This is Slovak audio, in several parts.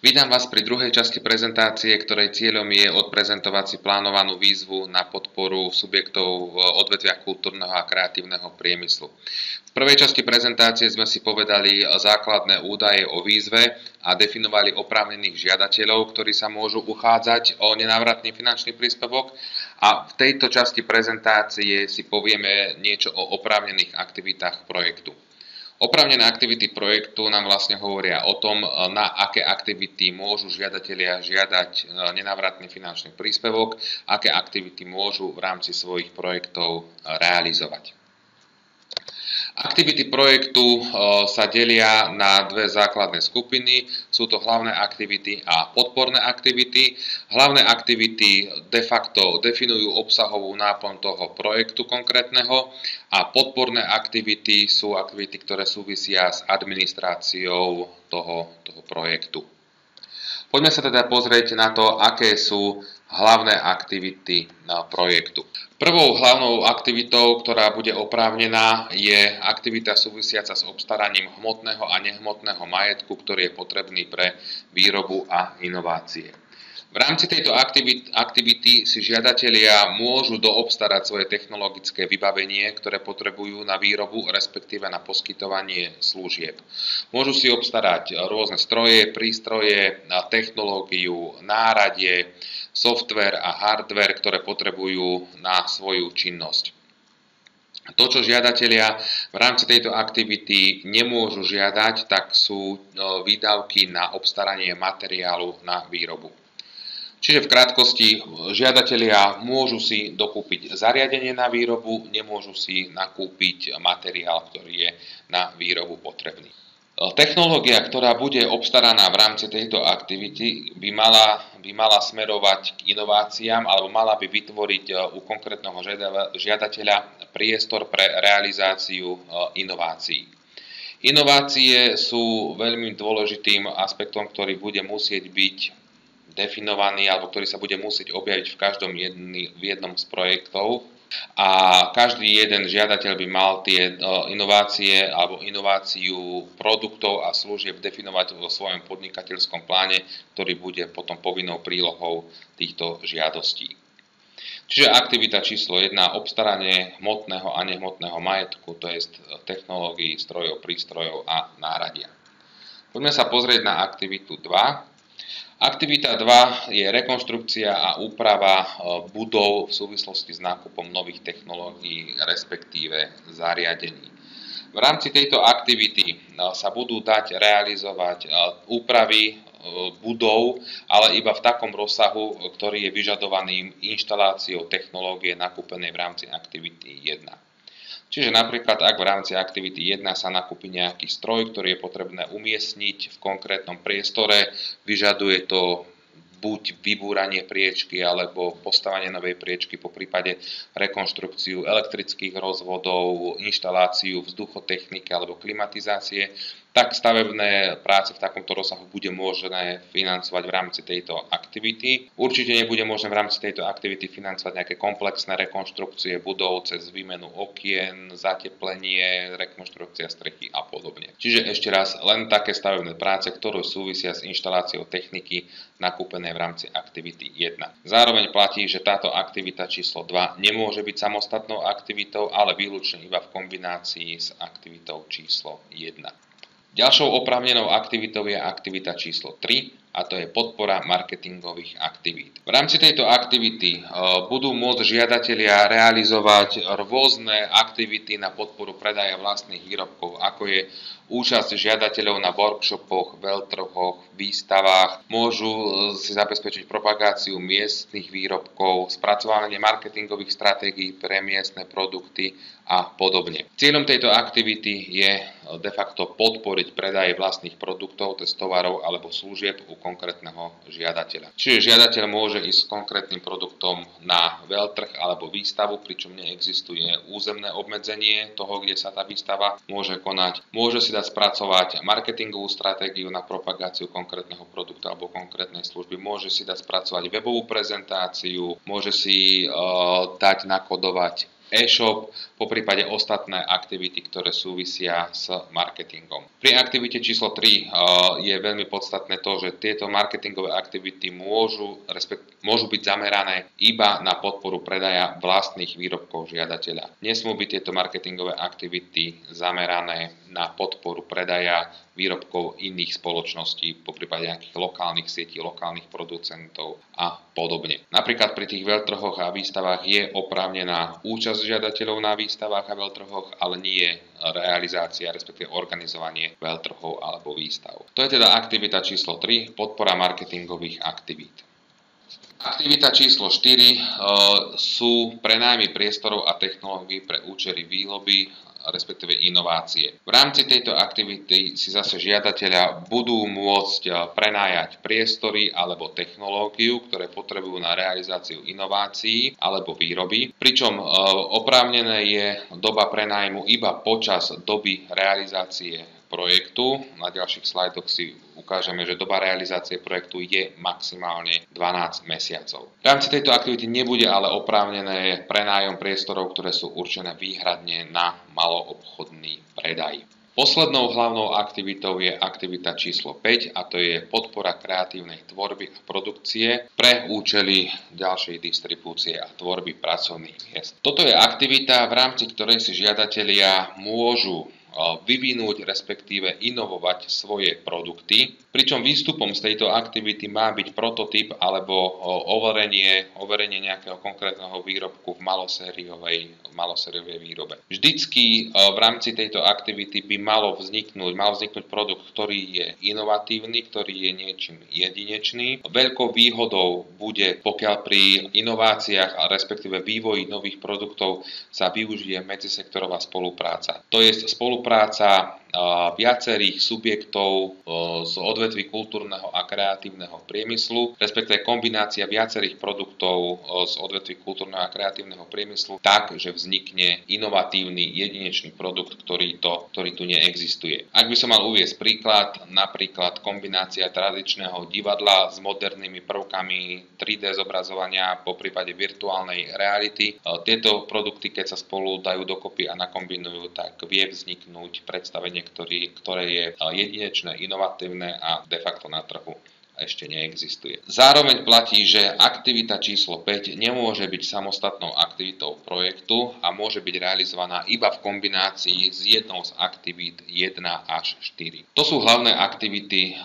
Vítam vás pri druhej časti prezentácie, ktorej cieľom je odprezentovať si plánovanú výzvu na podporu subjektov v odvetviach kultúrneho a kreatívneho priemyslu. V prvej časti prezentácie sme si povedali základné údaje o výzve a definovali oprávnených žiadateľov, ktorí sa môžu uchádzať o nenávratný finančný príspevok. A v tejto časti prezentácie si povieme niečo o oprávnených aktivitách projektu. Oprávnené aktivity projektu nám vlastne hovoria o tom, na aké aktivity môžu žiadatelia žiadať nenávratný finančný príspevok, aké aktivity môžu v rámci svojich projektov realizovať. Aktivity projektu sa delia na dve základné skupiny. Sú to hlavné aktivity a podporné aktivity. Hlavné aktivity de facto definujú obsahovú náplň toho projektu konkrétneho a podporné aktivity sú aktivity, ktoré súvisia s administráciou toho projektu. Poďme sa teda pozrieť na to, aké sú hlavné aktivity projektu. Prvou hlavnou aktivitou, ktorá bude oprávnená, je aktivita súvisiaca s obstaraním hmotného a nehmotného majetku, ktorý je potrebný pre výrobu a inovácie. V rámci tejto aktivity si žiadatelia môžu doobstarať svoje technologické vybavenie, ktoré potrebujú na výrobu, respektíve na poskytovanie služieb. Môžu si obstarať rôzne stroje, prístroje, technológiu, náradie, software a hardware, ktoré potrebujú na svoju činnosť. To, čo žiadatelia v rámci tejto aktivity nemôžu žiadať, tak sú výdavky na obstaranie materiálu na výrobu. Čiže v krátkosti, žiadatelia môžu si dokúpiť zariadenie na výrobu, nemôžu si nakúpiť materiál, ktorý je na výrobu potrebný. Technológia, ktorá bude obstaraná v rámci tejto aktivity, by mala smerovať k inováciám alebo mala by vytvoriť u konkrétneho žiadateľa priestor pre realizáciu inovácií. Inovácie sú veľmi dôležitým aspektom, ktorý bude musieť byť definovaný alebo ktorý sa bude musieť objaviť v jednom z projektov a každý jeden žiadateľ by mal tie inovácie alebo inováciu produktov a služieb definovať vo svojom podnikateľskom pláne, ktorý bude potom povinnou prílohou týchto žiadostí. Čiže aktivita číslo 1, obstaranie hmotného a nehmotného majetku, to je technológií, strojov, prístrojov a náradia. Poďme sa pozrieť na aktivitu 2. Aktivita 2 je rekonštrukcia a úprava budov v súvislosti s nákupom nových technológií, respektíve zariadení. V rámci tejto aktivity sa budú dať realizovať úpravy budov, ale iba v takom rozsahu, ktorý je vyžadovaný inštaláciou technológie nakúpenej v rámci aktivity 1. Čiže napríklad, ak v rámci aktivity 1 sa nakúpi nejaký stroj, ktorý je potrebné umiestniť v konkrétnom priestore, vyžaduje to buď vybúranie priečky alebo postavenie novej priečky, poprípade rekonštrukciu elektrických rozvodov, inštaláciu vzduchotechniky alebo klimatizácie, tak stavebné práce v takomto rozsahu bude možné financovať v rámci tejto aktivity. Určite nebude možné v rámci tejto aktivity financovať nejaké komplexné rekonštrukcie budov cez výmenu okien, zateplenie, rekonštrukcia strechy a podobne. Čiže ešte raz, len také stavebné práce, ktoré súvisia s inštaláciou techniky nakúpené v rámci aktivity 1. Zároveň platí, že táto aktivita číslo 2 nemôže byť samostatnou aktivitou, ale výlučne iba v kombinácii s aktivitou číslo 1. Ďalšou oprávnenou aktivitou je aktivita číslo 3 a to je podpora marketingových aktivít. V rámci tejto aktivity budú môcť žiadatelia realizovať rôzne aktivity na podporu predaja vlastných výrobkov, ako je účasť žiadateľov na workshopoch, veľtrhoch, výstavách, môžu si zabezpečiť propagáciu miestnych výrobkov, spracovanie marketingových stratégií pre miestne produkty a podobne. Cieľom tejto aktivity je de facto podporiť predaj vlastných produktov, tovarov alebo služieb u konkrétneho žiadateľa. Čiže žiadateľ môže ísť s konkrétnym produktom na veľtrh alebo výstavu, pričom neexistuje územné obmedzenie toho, kde sa tá výstava môže konať. Môže si dať spracovať marketingovú stratégiu na propagáciu konkrétneho produktu alebo konkrétnej služby, môže si dať spracovať webovú prezentáciu, môže si dať nakodovať e-shop, poprípade ostatné aktivity, ktoré súvisia s marketingom. Pri aktivite číslo 3 je veľmi podstatné to, že tieto marketingové aktivity môžu byť zamerané iba na podporu predaja vlastných výrobkov žiadateľa. Nesmú byť tieto marketingové aktivity zamerané na podporu predaja výrobkov iných spoločností, poprípade nejakých lokálnych sietí, lokálnych producentov a podobne. Napríklad pri tých veľtrhoch a výstavách je oprávnená účasť žiadateľov na výstavách a veľtrhoch, ale nie realizácia, respektíve organizovanie veľtrhov alebo výstav. To je teda aktivita číslo 3, podpora marketingových aktivít. Aktivita číslo 4 sú prenájmy priestorov a technológií pre účely výroby, respektíve inovácie. V rámci tejto aktivity si zase žiadatelia budú môcť prenájať priestory alebo technológiu, ktoré potrebujú na realizáciu inovácií alebo výroby, pričom oprávnené je doba prenájmu iba počas doby realizácie projektu. Na ďalších slajdoch si ukážeme, že doba realizácie projektu je maximálne 12 mesiacov. V rámci tejto aktivity nebude ale oprávnené prenájom priestorov, ktoré sú určené výhradne na maloobchodný predaj. Poslednou hlavnou aktivitou je aktivita číslo 5 a to je podpora kreatívnej tvorby a produkcie pre účely ďalšej distribúcie a tvorby pracovných miest. Toto je aktivita, v rámci ktorej si žiadatelia môžu vyvinúť, respektíve inovovať svoje produkty, pričom výstupom z tejto aktivity má byť prototyp alebo overenie nejakého konkrétneho výrobku v malosériovej výrobe. Vždycky v rámci tejto aktivity by mal vzniknúť produkt, ktorý je inovatívny, ktorý je niečím jedinečný. Veľkou výhodou bude, pokiaľ pri inováciách a respektíve vývoji nových produktov sa využije medzisektorová spolupráca. To je spolupráca viacerých subjektov z odvetví kultúrneho a kreatívneho priemyslu, respektíve kombinácia viacerých produktov z odvetví kultúrneho a kreatívneho priemyslu tak, že vznikne inovatívny jedinečný produkt, ktorý tu neexistuje. Ak by som mal uviesť príklad, napríklad kombinácia tradičného divadla s modernými prvkami 3D zobrazovania, poprípade virtuálnej reality. Tieto produkty, keď sa spolu dajú dokopy a nakombinujú, tak vie vzniknúť predstavenie, ktoré je jedinečné, inovatívne a de facto na trhu ešte neexistuje. Zároveň platí, že aktivita číslo 5 nemôže byť samostatnou aktivitou projektu a môže byť realizovaná iba v kombinácii s jednou z aktivít 1 až 4. To sú hlavné aktivity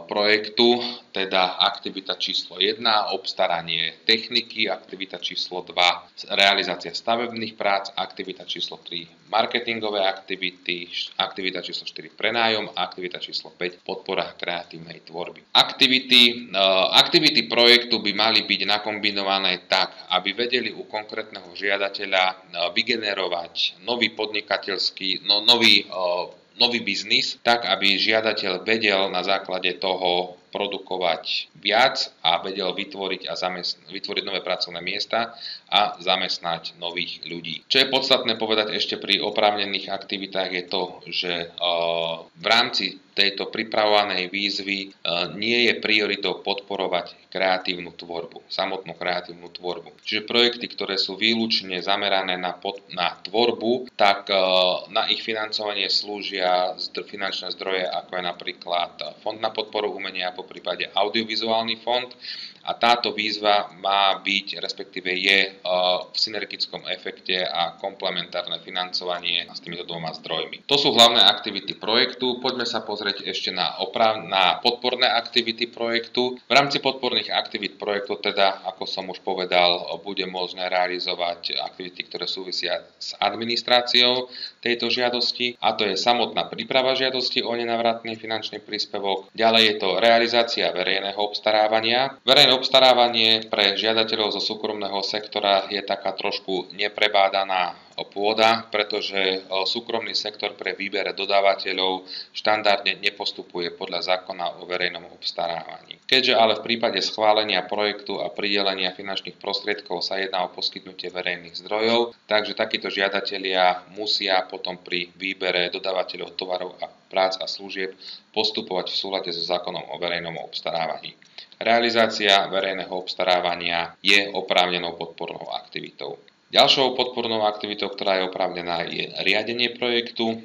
projektu, teda aktivita číslo 1, obstaranie techniky, aktivita číslo 2, realizácia stavebných prác, aktivita číslo 3, marketingové aktivity, aktivita číslo 4, prenájom, aktivita číslo 5, podpora kreatívnej tvorby. Aktivity projektu by mali byť nakombinované tak, aby vedeli u konkrétneho žiadateľa vygenerovať nový nový biznis, tak aby žiadateľ vedel na základe toho produkovať viac a vedel vytvoriť nové pracovné miesta a zamestnať nových ľudí. Čo je podstatné povedať ešte pri oprávnených aktivitách je to, že v rámci tejto pripravovanej výzvy nie je prioritou podporovať kreatívnu tvorbu, samotnú kreatívnu tvorbu. Čiže projekty, ktoré sú výlučne zamerané na tvorbu, tak na ich financovanie slúžia finančné zdroje, ako je napríklad Fond na podporu umenia, poprípade audiovizuálny fond. A táto výzva má byť, respektíve je v synergickom efekte a komplementárne financovanie s týmito dvoma zdrojmi. To sú hlavné aktivity projektu. Poďme sa pozrieť ešte na podporné aktivity projektu. V rámci podporných aktivít projektu, teda, ako som už povedal, bude možné realizovať aktivity, ktoré súvisia s administráciou tejto žiadosti, a to je samotná príprava žiadosti o nenávratný finančný príspevok. Ďalej je to realizácia verejného obstarávania. Verejné obstarávanie pre žiadateľov zo súkromného sektora je taká trošku neprebádaná pôda, pretože súkromný sektor pri výbere dodávateľov štandardne nepostupuje podľa zákona o verejnom obstarávaní. Keďže ale v prípade schválenia projektu a pridelenia finančných prostriedkov sa jedná o poskytnutie verejných zdrojov, takže takíto žiadatelia musia potom pri výbere dodávateľov tovarov a prác a služieb postupovať v súlade so zákonom o verejnom obstarávaní. Realizácia verejného obstarávania je oprávnenou podpornou aktivitou. Ďalšou podpornou aktivitou, ktorá je oprávnená, je riadenie projektu.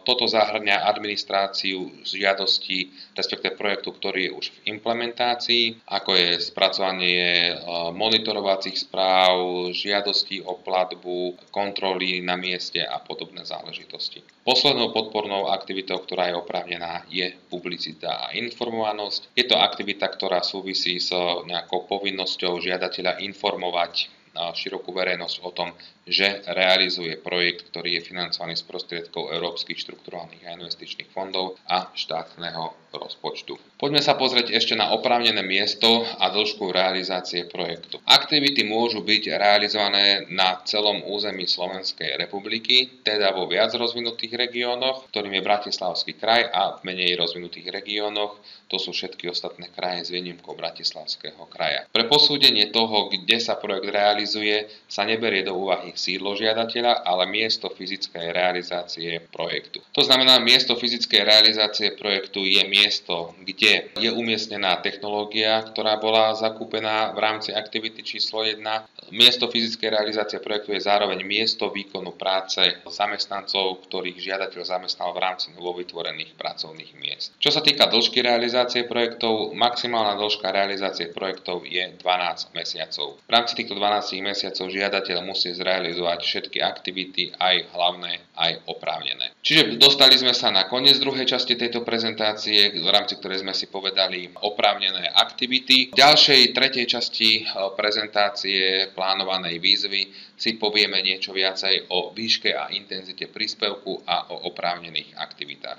Toto zahŕňa administráciu žiadosti, respektíve projektu, ktorý je už v implementácii, ako je spracovanie monitorovacích správ, žiadostí o platbu, kontroly na mieste a podobné záležitosti. Poslednou podpornou aktivitou, ktorá je oprávnená, je publicita a informovanosť. Je to aktivita, ktorá súvisí s nejakou povinnosťou žiadateľa informovať širokú verejnosť o tom, že realizuje projekt, ktorý je financovaný z prostriedkov európskych štrukturálnych a investičných fondov a štátneho rozpočtu. Poďme sa pozrieť ešte na oprávnené miesto a dĺžku realizácie projektu. Aktivity môžu byť realizované na celom území Slovenskej republiky, teda vo viac rozvinutých regiónoch, ktorým je Bratislavský kraj, a v menej rozvinutých regiónoch, to sú všetky ostatné kraje s výnimkou Bratislavského kraja. Pre posúdenie toho, kde sa projekt realizuje, sa neberie do úvahy sídlo žiadateľa, ale miesto fyzickej realizácie projektu. To znamená, miesto fyzickej realizácie projektu je miesto, kde je umiestnená technológia, ktorá bola zakúpená v rámci aktivity číslo 1. Miesto fyzickej realizácie projektu je zároveň miesto výkonu práce zamestnancov, ktorých žiadateľ zamestnal v rámci novovytvorených pracovných miest. Čo sa týka dĺžky realizácie projektov, maximálna dĺžka realizácie projektov je 12 mesiacov. V rámci týchto 12 mesiacov žiadateľ musí zrealizovať všetky aktivity, aj hlavné, aj oprávnené. Čiže dostali sme sa na koniec druhej časti tejto prezentácie, v rámci ktorej sme si povedali oprávnené aktivity. V ďalšej tretej časti prezentácie plánovanej výzvy si povieme niečo viacej o výške a intenzite príspevku a o oprávnených aktivitách.